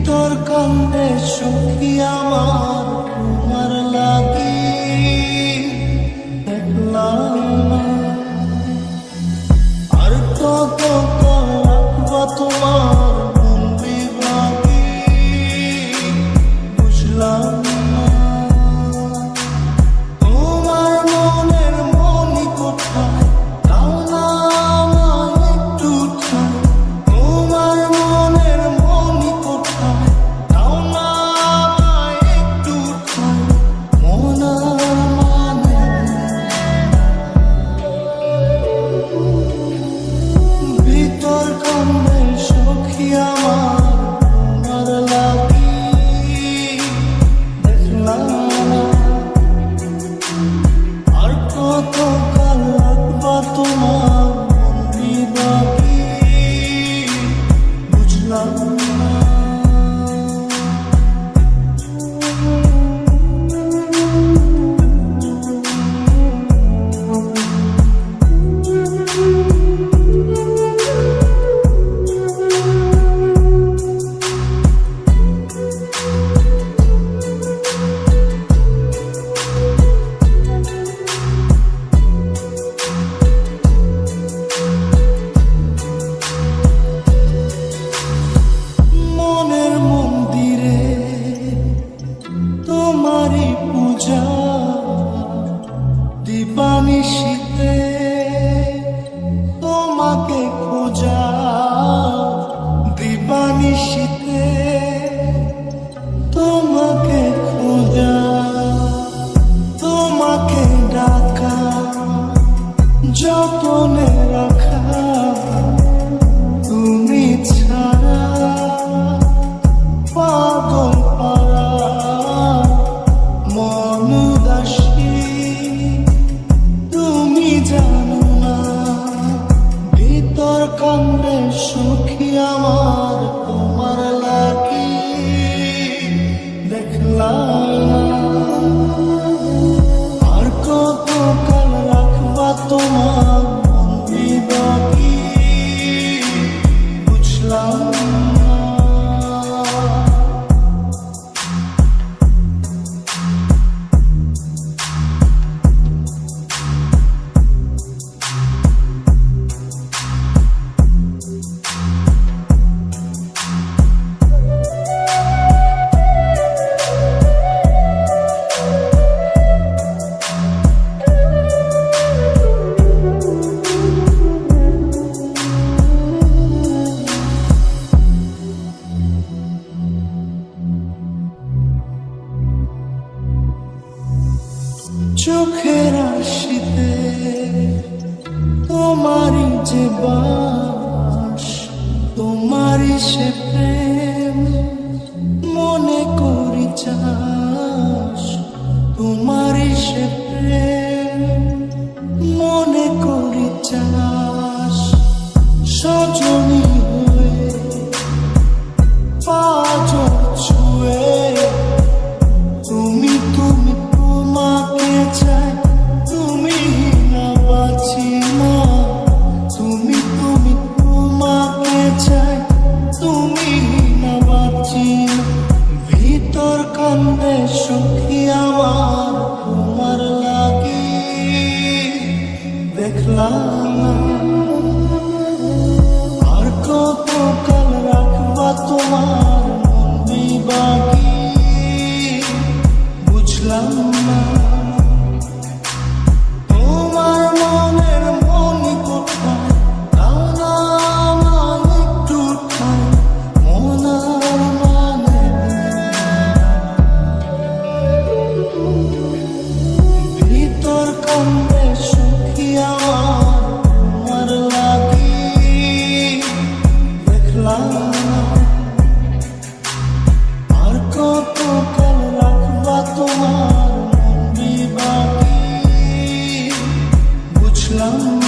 ভিতর কান্দে সখী আমার তোমার লাগি দেখলাম না। আর কত রাখবা তোমার মন বিভাগী বুঝলাম না। তোমার মনের মনি কোথায় দাও না আমায় একটু ঠাই। তোমার মনের মনি কোথায় দাও না আমায় একটু ঠাই। মন মানে ভিতর কান্দে সখী আমার তোমার লাগি দেখলাম না। আর কত কাল রাখবা তোমার মন বিভাগী বুঝলাম না। মনের মন্দিরে তোমারই পূজা দিবানিশীতে তোমাকে খোঁজা দিবানিশীতে তোমাকে খোঁজা তোমাকে ডাকা যতনে রাখা তুমি ছাড়া পাগল পারা মন উদাসী তুমি জানো না। ভিতর কান্দে সখী আমার তোমার লাগি দেখলাম না। আর কত কাল রাখবা তোমার মন বিভাগী বুঝলাম না। চোখের আশিতে তোমারই যে বাস তোমারই সে প্রেম মনে করি চাস। তোমারই সে প্রেম মনে করি চাস। সজনী হয়ে পাঁচ ছুঁয়ে তুমি তুমি তোমাকে চাই। তুমি না বাঁচি না তুমি তুমি তোমাকে চাই। তুমি না বাঁচি না। ভিতর কান্দে সখী আমার তোমার লাগি দেখলাম না। আর কত কাল রাখবা তোমার মন বিভাগী বুঝলাম না। তোমার মনের মনি কোথায় দাও না আমায় একটু ঠাই। মন মানে ভিতর কান্দে সখী আমার তোমার লাগি দেখলাম না। আর কত কাল রাখবা তোমার মন বিভাগী বুঝলাম।